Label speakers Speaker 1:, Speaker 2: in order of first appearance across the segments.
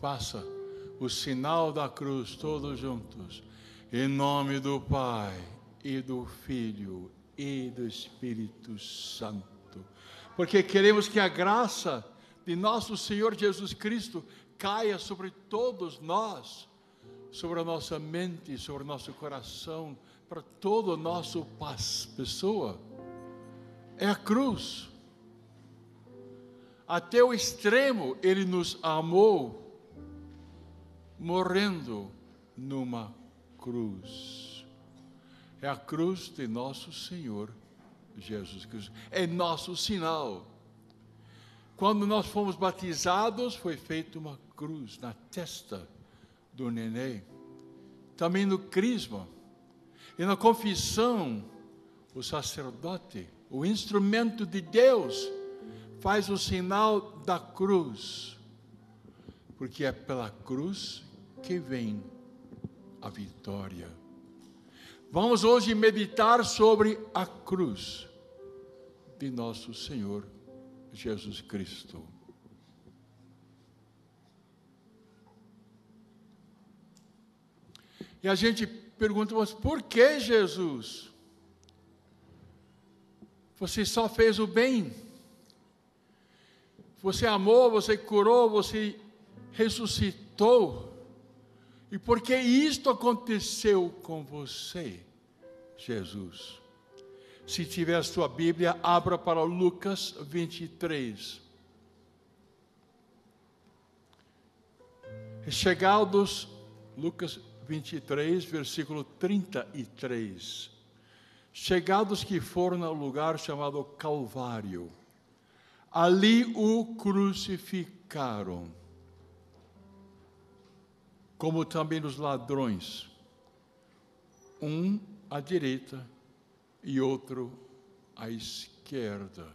Speaker 1: Faça o sinal da cruz todos juntos. Em nome do Pai, e do Filho, e do Espírito Santo. Porque queremos que a graça de nosso Senhor Jesus Cristo caia sobre todos nós, sobre a nossa mente, sobre o nosso coração, para todo o nosso pessoa. É a cruz. Até o extremo Ele nos amou, morrendo numa cruz. É a cruz de nosso Senhor Jesus Cristo. É nosso sinal. Quando nós fomos batizados, foi feita uma cruz na testa do neném. Também no crisma. E na confissão, o sacerdote, o instrumento de Deus, faz o sinal da cruz. Porque é pela cruz que vem a vitória. Vamos hoje meditar sobre a cruz de nosso Senhor Jesus Cristo. E a gente pergunta, mas por que Jesus? Você só fez o bem. Você amou, você curou, você ressuscitou. E por que isto aconteceu com você, Jesus? Se tiver a sua Bíblia, abra para Lucas 23. Chegados, Lucas 23, versículo 33. Chegados que foram ao lugar chamado Calvário, ali o crucificaram, como também os ladrões, um à direita e outro à esquerda.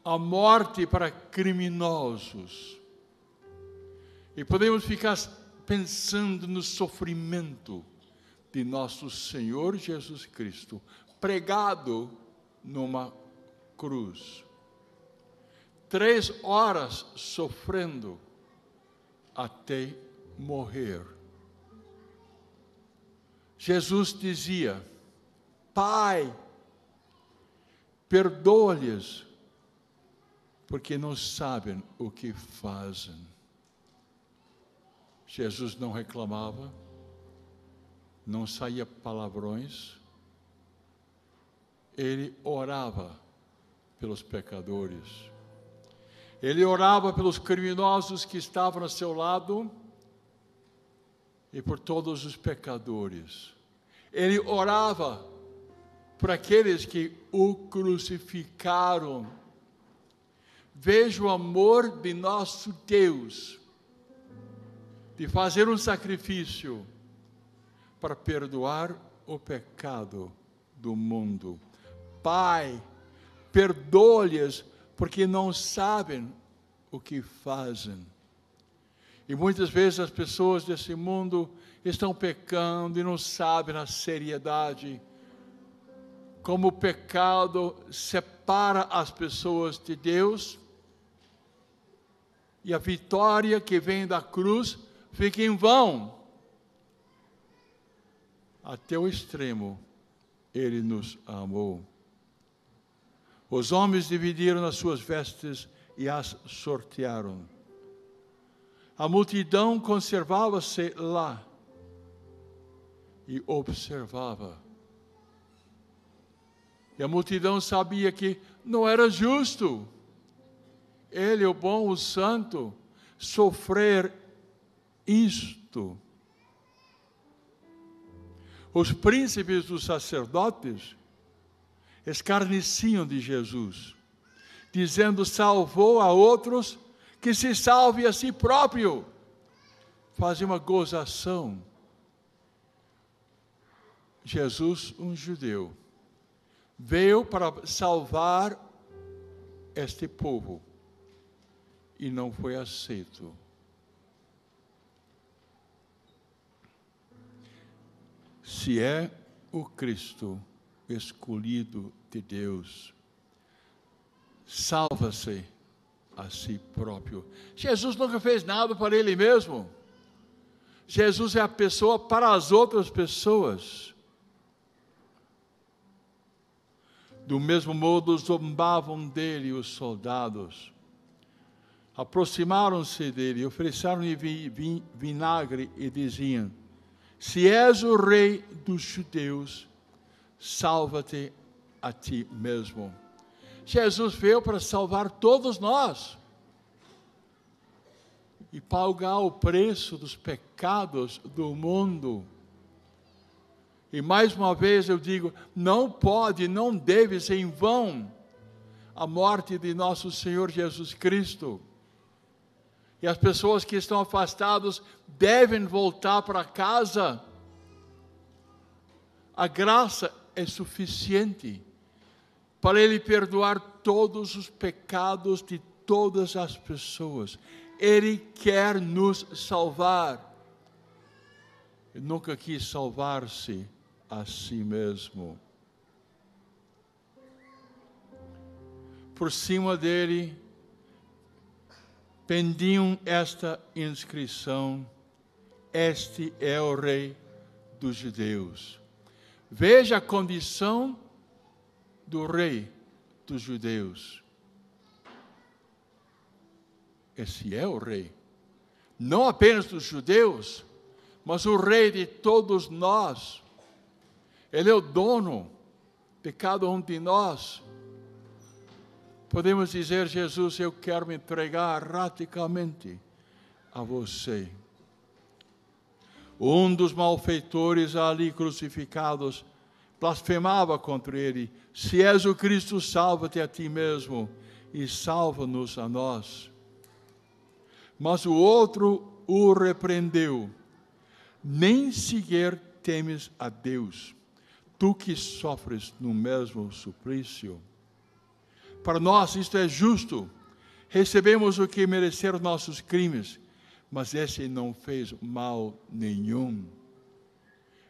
Speaker 1: A morte para criminosos. E podemos ficar pensando no sofrimento de nosso Senhor Jesus Cristo, pregado numa cruz. 3 horas sofrendo até morrer. Jesus dizia: Pai, perdoa-lhes, porque não sabem o que fazem. Jesus não reclamava, não saía palavrões, ele orava pelos pecadores, ele orava pelos criminosos que estavam ao seu lado e por todos os pecadores. Ele orava por aqueles que o crucificaram. Veja o amor de nosso Deus, de fazer um sacrifício para perdoar o pecado do mundo. Pai, perdoa-lhes, porque não sabem o que fazem. E muitas vezes as pessoas desse mundo estão pecando e não sabem a seriedade, como o pecado separa as pessoas de Deus, e a vitória que vem da cruz fica em vão. Até o extremo, Ele nos amou. Os homens dividiram as suas vestes e as sortearam. A multidão conservava-se lá e observava. E a multidão sabia que não era justo Ele, o bom, o santo, sofrer isto. Os príncipes dos sacerdotes escarneciam de Jesus, dizendo: salvou a outros, que se salve a si próprio. Fazia uma gozação. Jesus, um judeu, veio para salvar este povo e não foi aceito. Se é o Cristo escolhido de Deus, salva-se a si próprio. Jesus nunca fez nada para ele mesmo. Jesus é a pessoa para as outras pessoas. Do mesmo modo, zombavam dele os soldados. Aproximaram-se dele, ofereceram-lhe vinagre e diziam: se és o rei dos judeus, salva-te a ti mesmo. Jesus veio para salvar todos nós e pagar o preço dos pecados do mundo. E mais uma vez eu digo, não pode, não deve ser em vão a morte de nosso Senhor Jesus Cristo. E as pessoas que estão afastadas devem voltar para casa. A graça é suficiente para Ele perdoar todos os pecados de todas as pessoas. Ele quer nos salvar. Ele nunca quis salvar-se a si mesmo. Por cima dele pendiam esta inscrição: este é o rei dos judeus. Veja a condição do rei dos judeus. Esse é o rei, não apenas dos judeus, mas o rei de todos nós. Ele é o dono de cada um de nós. Podemos dizer: Jesus, eu quero me entregar radicalmente a você. Um dos malfeitores ali crucificados blasfemava contra ele: se és o Cristo, salva-te a ti mesmo e salva-nos a nós. Mas o outro o repreendeu: nem sequer temes a Deus, tu que sofres no mesmo suplício. Para nós isto é justo, recebemos o que mereceram nossos crimes, mas esse não fez mal nenhum.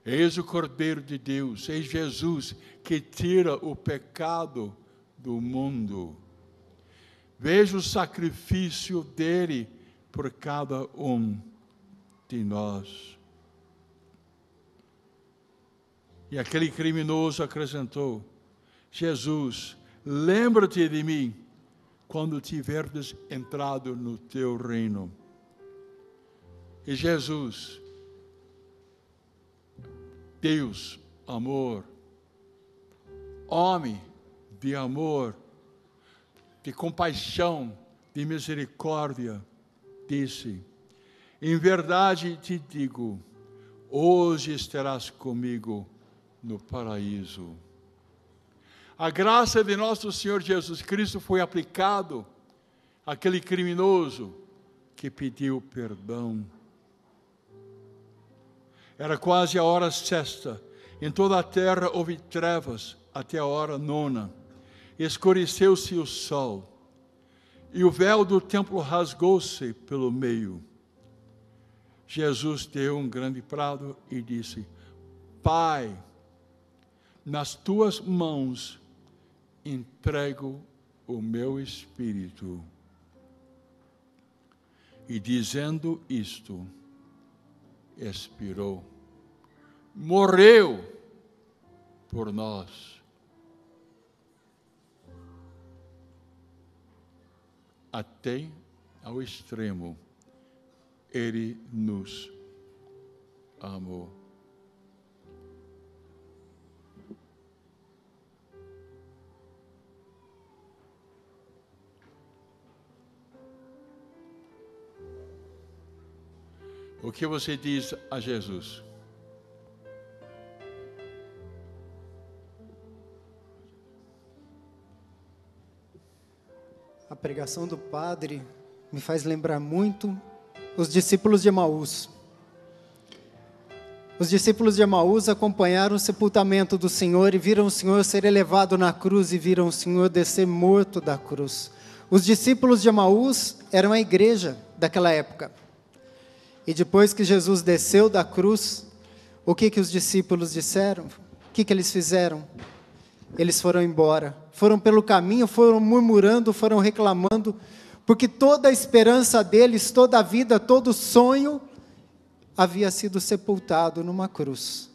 Speaker 1: Eis o Cordeiro de Deus, eis Jesus que tira o pecado do mundo. Veja o sacrifício dele por cada um de nós. E aquele criminoso acrescentou: Jesus, lembra-te de mim quando tiveres entrado no teu reino. E Jesus, Deus, amor, homem de amor, de compaixão, de misericórdia, disse: em verdade te digo, hoje estarás comigo no paraíso. A graça de nosso Senhor Jesus Cristo foi aplicado àquele criminoso que pediu perdão. Era quase a hora sexta. Em toda a terra houve trevas até a hora nona. Escureceu-se o sol, e o véu do templo rasgou-se pelo meio. Jesus deu um grande brado e disse: Pai, nas tuas mãos entrego o meu espírito. E dizendo isto, expirou, morreu por nós. Até ao extremo, Ele nos amou. O que você diz a Jesus?
Speaker 2: A pregação do padre me faz lembrar muito os discípulos de Emaús. Os discípulos de Emaús acompanharam o sepultamento do Senhor e viram o Senhor ser elevado na cruz e viram o Senhor descer morto da cruz. Os discípulos de Emaús eram a igreja daquela época. E depois que Jesus desceu da cruz, o que os discípulos disseram? O que eles fizeram? Eles foram embora. Foram pelo caminho, foram murmurando, foram reclamando, porque toda a esperança deles, toda a vida, todo o sonho havia sido sepultado numa cruz.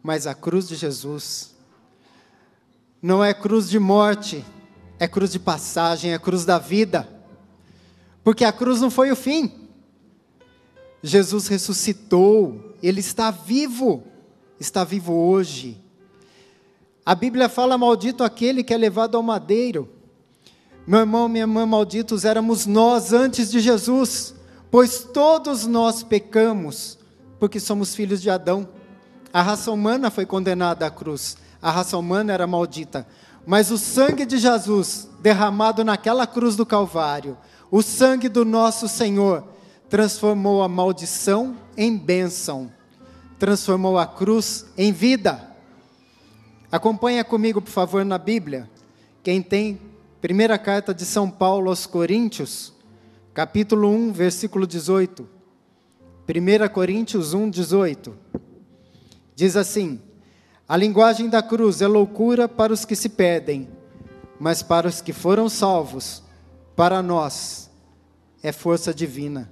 Speaker 2: Mas a cruz de Jesus não é cruz de morte, é cruz de passagem, é cruz da vida, porque a cruz não foi o fim. Jesus ressuscitou, Ele está vivo hoje. A Bíblia fala: maldito aquele que é levado ao madeiro. Meu irmão, minha irmã, malditos éramos nós antes de Jesus, pois todos nós pecamos, porque somos filhos de Adão. A raça humana foi condenada à cruz, a raça humana era maldita, mas o sangue de Jesus, derramado naquela cruz do Calvário, o sangue do nosso Senhor, transformou a maldição em bênção, transformou a cruz em vida. Acompanha comigo, por favor, na Bíblia. Quem tem, primeira carta de São Paulo aos Coríntios, capítulo 1, versículo 18. 1 Coríntios 1, 18. Diz assim: a linguagem da cruz é loucura para os que se perdem, mas para os que foram salvos, para nós, é força divina.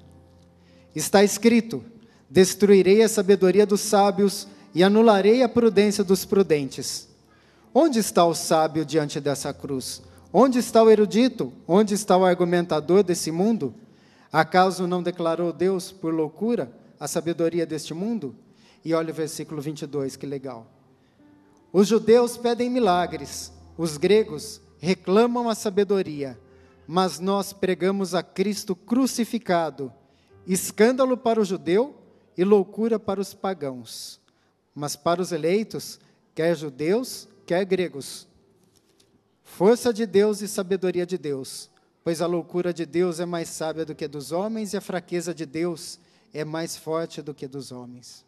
Speaker 2: Está escrito: destruirei a sabedoria dos sábios e anularei a prudência dos prudentes. Onde está o sábio diante dessa cruz? Onde está o erudito? Onde está o argumentador desse mundo? Acaso não declarou Deus por loucura a sabedoria deste mundo? E olha o versículo 22, que legal. Os judeus pedem milagres, os gregos reclamam a sabedoria, mas nós pregamos a Cristo crucificado, escândalo para o judeu e loucura para os pagãos. Mas para os eleitos, quer judeus, quer gregos, força de Deus e sabedoria de Deus, pois a loucura de Deus é mais sábia do que a dos homens, e a fraqueza de Deus é mais forte do que a dos homens.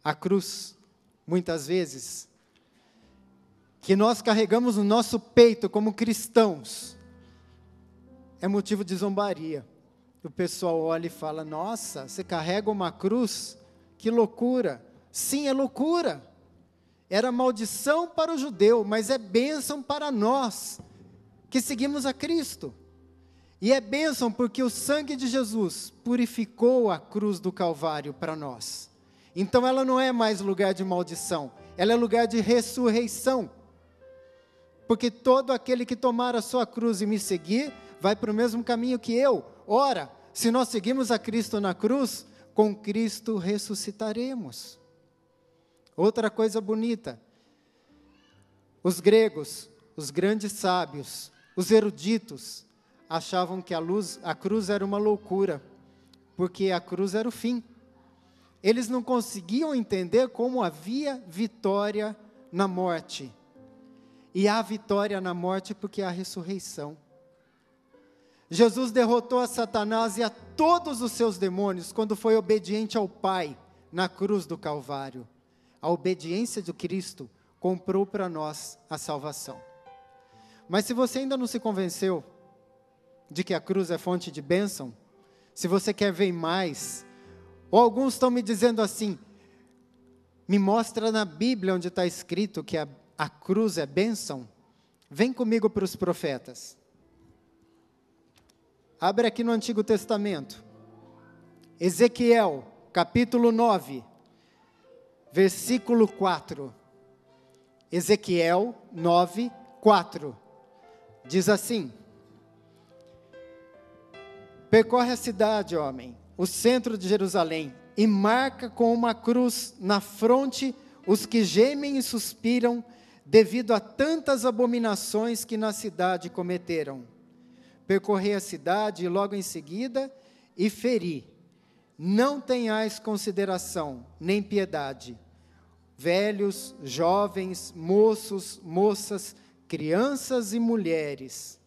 Speaker 2: A cruz, muitas vezes, que nós carregamos no nosso peito como cristãos, é motivo de zombaria. O pessoal olha e fala: nossa, você carrega uma cruz? Que loucura! Sim, é loucura. Era maldição para o judeu, mas é bênção para nós, que seguimos a Cristo. E é bênção porque o sangue de Jesus purificou a cruz do Calvário para nós. Então ela não é mais lugar de maldição, ela é lugar de ressurreição. Porque todo aquele que tomar a sua cruz e me seguir, vai para o mesmo caminho que eu. Ora, se nós seguimos a Cristo na cruz, com Cristo ressuscitaremos. Outra coisa bonita, os gregos, os grandes sábios, os eruditos, achavam que a cruz era uma loucura, porque a cruz era o fim. Eles não conseguiam entender como havia vitória na morte. E há vitória na morte porque há ressurreição. Jesus derrotou a Satanás e a todos os seus demônios quando foi obediente ao Pai na cruz do Calvário. A obediência de Cristo comprou para nós a salvação. Mas se você ainda não se convenceu de que a cruz é fonte de bênção, se você quer ver mais, ou alguns estão me dizendo assim: me mostra na Bíblia onde está escrito que a cruz é bênção, vem comigo para os profetas. Abre aqui no Antigo Testamento, Ezequiel, capítulo 9, versículo 4. Ezequiel 9, 4. Diz assim: percorre a cidade, homem, o centro de Jerusalém, e marca com uma cruz na fronte os que gemem e suspiram devido a tantas abominações que na cidade cometeram. Percorri a cidade e logo em seguida e feri. Não tenhais consideração, nem piedade. Velhos, jovens, moços, moças, crianças e mulheres.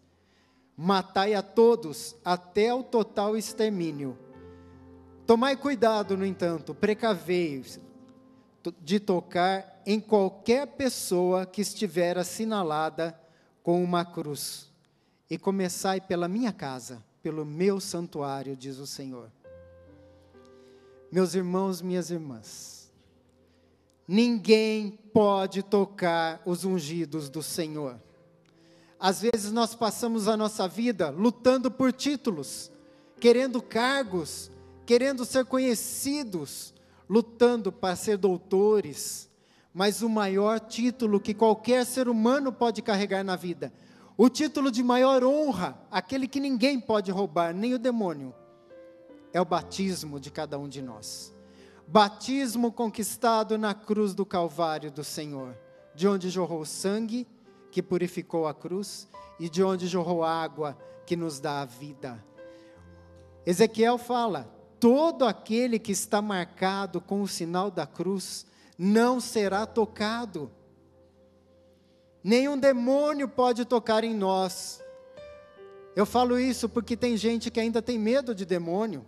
Speaker 2: Matai a todos até o total extermínio. Tomai cuidado, no entanto, precavei-vos de tocar em qualquer pessoa que estiver assinalada com uma cruz. E começai pela minha casa, pelo meu santuário, diz o Senhor. Meus irmãos, minhas irmãs, ninguém pode tocar os ungidos do Senhor. Às vezes nós passamos a nossa vida lutando por títulos, querendo cargos, querendo ser conhecidos, lutando para ser doutores. Mas o maior título que qualquer ser humano pode carregar na vida, o título de maior honra, aquele que ninguém pode roubar, nem o demônio, é o batismo de cada um de nós. Batismo conquistado na cruz do Calvário do Senhor, de onde jorrou o sangue que purificou a cruz e de onde jorrou a água que nos dá a vida. Ezequiel fala: todo aquele que está marcado com o sinal da cruz não será tocado. Nenhum demônio pode tocar em nós. Eu falo isso porque tem gente que ainda tem medo de demônio.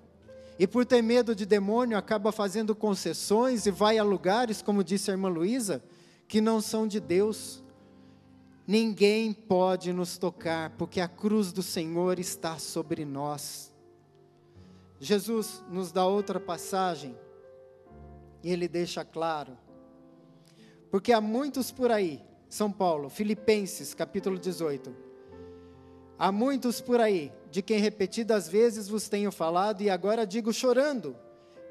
Speaker 2: E por ter medo de demônio, acaba fazendo concessões e vai a lugares, como disse a irmã Luísa, que não são de Deus. Ninguém pode nos tocar, porque a cruz do Senhor está sobre nós. Jesus nos dá outra passagem, e ele deixa claro, porque há muitos por aí, São Paulo, Filipenses, capítulo 18, há muitos por aí, de quem repetidas vezes vos tenho falado, e agora digo chorando,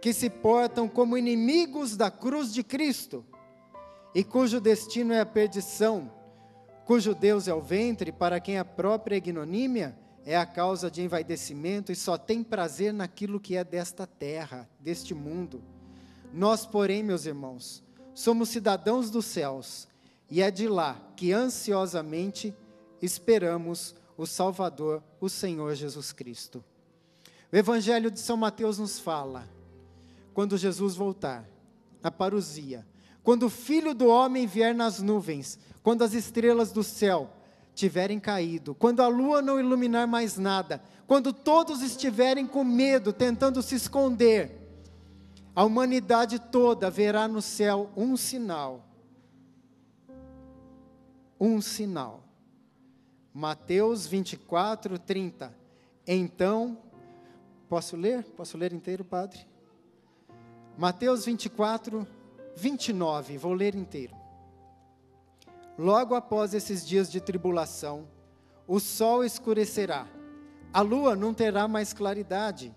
Speaker 2: que se portam como inimigos da cruz de Cristo, e cujo destino é a perdição, cujo Deus é o ventre, para quem a própria ignomínia é a causa de envaidecimento, e só tem prazer naquilo que é desta terra, deste mundo. Nós, porém, meus irmãos, somos cidadãos dos céus, e é de lá que ansiosamente esperamos o Salvador, o Senhor Jesus Cristo. O Evangelho de São Mateus nos fala, quando Jesus voltar, na parousia, quando o Filho do Homem vier nas nuvens, quando as estrelas do céu tiverem caído, quando a lua não iluminar mais nada, quando todos estiverem com medo, tentando se esconder, a humanidade toda verá no céu um sinal. Um sinal. Mateus 24, 30. Então, posso ler? Posso ler inteiro, padre? Mateus 24, 29, vou ler inteiro. Logo após esses dias de tribulação, o sol escurecerá, a lua não terá mais claridade,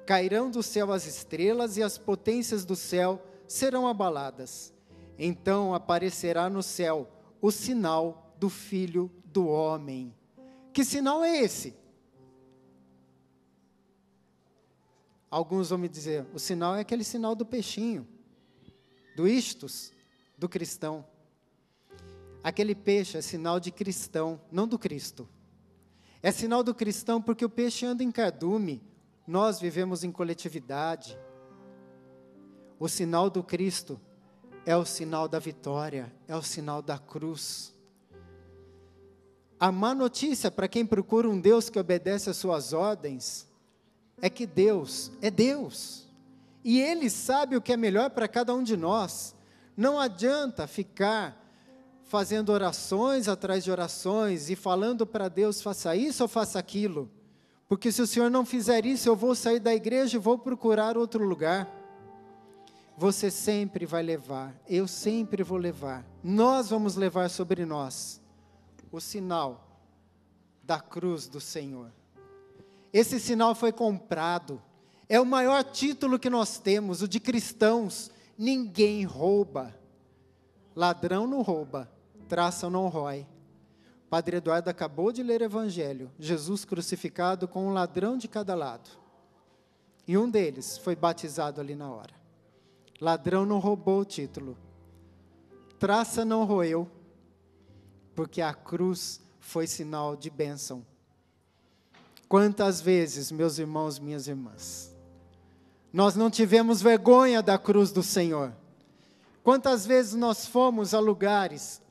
Speaker 2: cairão do céu as estrelas e as potências do céu serão abaladas. Então aparecerá no céu o sinal do Filho do Homem. Que sinal é esse? Alguns vão me dizer, o sinal é aquele sinal do peixinho, do istos, do cristão. Aquele peixe é sinal de cristão, não do Cristo. É sinal do cristão porque o peixe anda em cardume, nós vivemos em coletividade. O sinal do Cristo é o sinal da vitória, é o sinal da cruz. A má notícia para quem procura um Deus que obedece às suas ordens, é que Deus é Deus. E Ele sabe o que é melhor para cada um de nós. Não adianta ficar fazendo orações atrás de orações e falando para Deus, faça isso ou faça aquilo. Porque se o Senhor não fizer isso, eu vou sair da igreja e vou procurar outro lugar. Você sempre vai levar, eu sempre vou levar. Nós vamos levar sobre nós o sinal da cruz do Senhor. Esse sinal foi comprado. É o maior título que nós temos, o de cristãos. Ninguém rouba. Ladrão não rouba, traça não rói. Padre Eduardo acabou de ler o Evangelho. Jesus crucificado com um ladrão de cada lado. E um deles foi batizado ali na hora. Ladrão não roubou o título. Traça não roeu, porque a cruz foi sinal de bênção. Quantas vezes, meus irmãos, minhas irmãs, nós não tivemos vergonha da cruz do Senhor? Quantas vezes nós fomos a lugares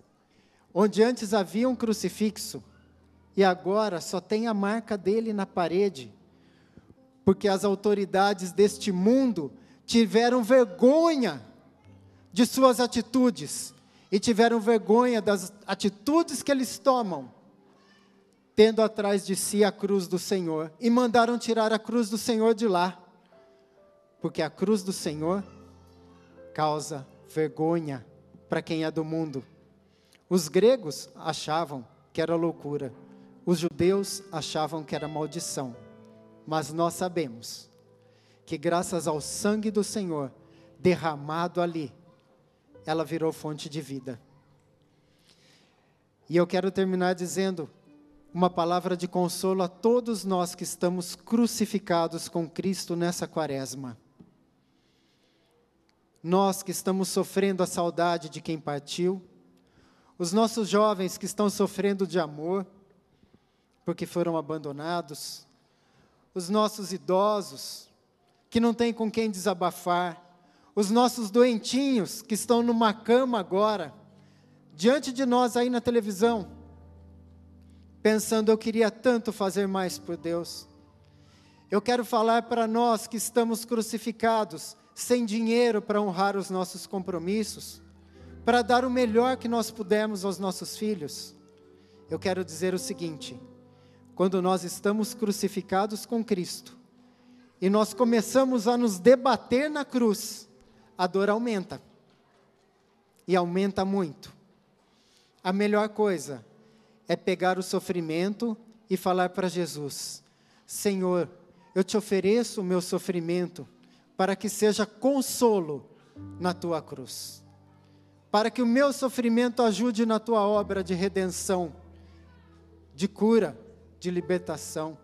Speaker 2: onde antes havia um crucifixo e agora só tem a marca dele na parede, porque as autoridades deste mundo tiveram vergonha de suas atitudes e tiveram vergonha das atitudes que eles tomam, tendo atrás de si a cruz do Senhor, e mandaram tirar a cruz do Senhor de lá, porque a cruz do Senhor causa vergonha para quem é do mundo. Os gregos achavam que era loucura. Os judeus achavam que era maldição. Mas nós sabemos que graças ao sangue do Senhor derramado ali, ela virou fonte de vida. E eu quero terminar dizendo uma palavra de consolo a todos nós que estamos crucificados com Cristo nessa quaresma. Nós que estamos sofrendo a saudade de quem partiu, os nossos jovens que estão sofrendo de amor, porque foram abandonados, os nossos idosos, que não têm com quem desabafar, os nossos doentinhos, que estão numa cama agora, diante de nós aí na televisão, pensando, eu queria tanto fazer mais por Deus. Eu quero falar para nós que estamos crucificados, sem dinheiro para honrar os nossos compromissos, para dar o melhor que nós pudermos aos nossos filhos. Eu quero dizer o seguinte: quando nós estamos crucificados com Cristo, e nós começamos a nos debater na cruz, a dor aumenta, e aumenta muito. A melhor coisa é pegar o sofrimento e falar para Jesus: Senhor, eu te ofereço o meu sofrimento, para que seja consolo na tua cruz, para que o meu sofrimento ajude na tua obra de redenção, de cura, de libertação,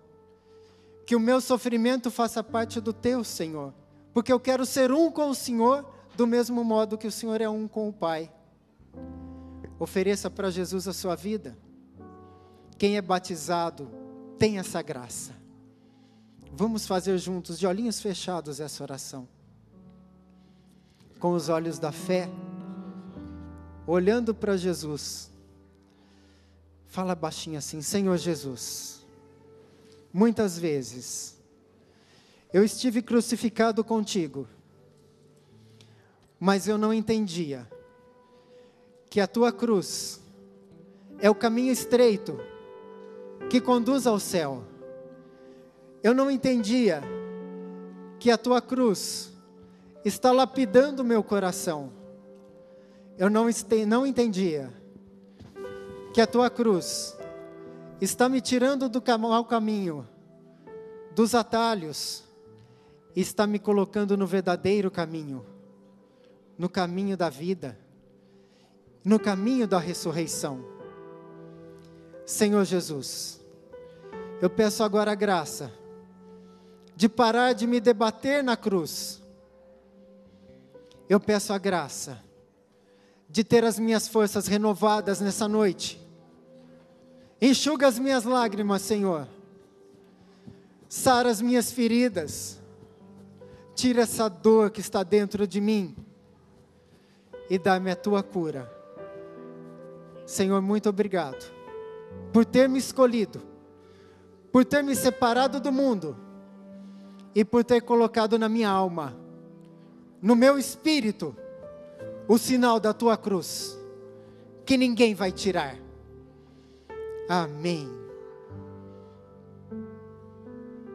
Speaker 2: que o meu sofrimento faça parte do teu, Senhor, porque eu quero ser um com o Senhor, do mesmo modo que o Senhor é um com o Pai. Ofereça para Jesus a sua vida. Quem é batizado tem essa graça. Vamos fazer juntos, de olhinhos fechados, essa oração. Com os olhos da fé, olhando para Jesus. Fala baixinho assim: Senhor Jesus, muitas vezes eu estive crucificado contigo, mas eu não entendia que a tua cruz é o caminho estreito que conduz ao céu. Eu não entendia que a tua cruz está lapidando o meu coração. Eu não entendia que a tua cruz está me tirando do mau caminho, dos atalhos, e está me colocando no verdadeiro caminho, no caminho da vida, no caminho da ressurreição. Senhor Jesus, eu peço agora a graça de parar de me debater na cruz. Eu peço a graça de ter as minhas forças renovadas nessa noite. Enxuga as minhas lágrimas, Senhor. Sara as minhas feridas. Tira essa dor que está dentro de mim e dá-me a tua cura. Senhor, muito obrigado por ter me escolhido, por ter me separado do mundo e por ter colocado na minha alma, no meu espírito, o sinal da tua cruz, que ninguém vai tirar. Amém.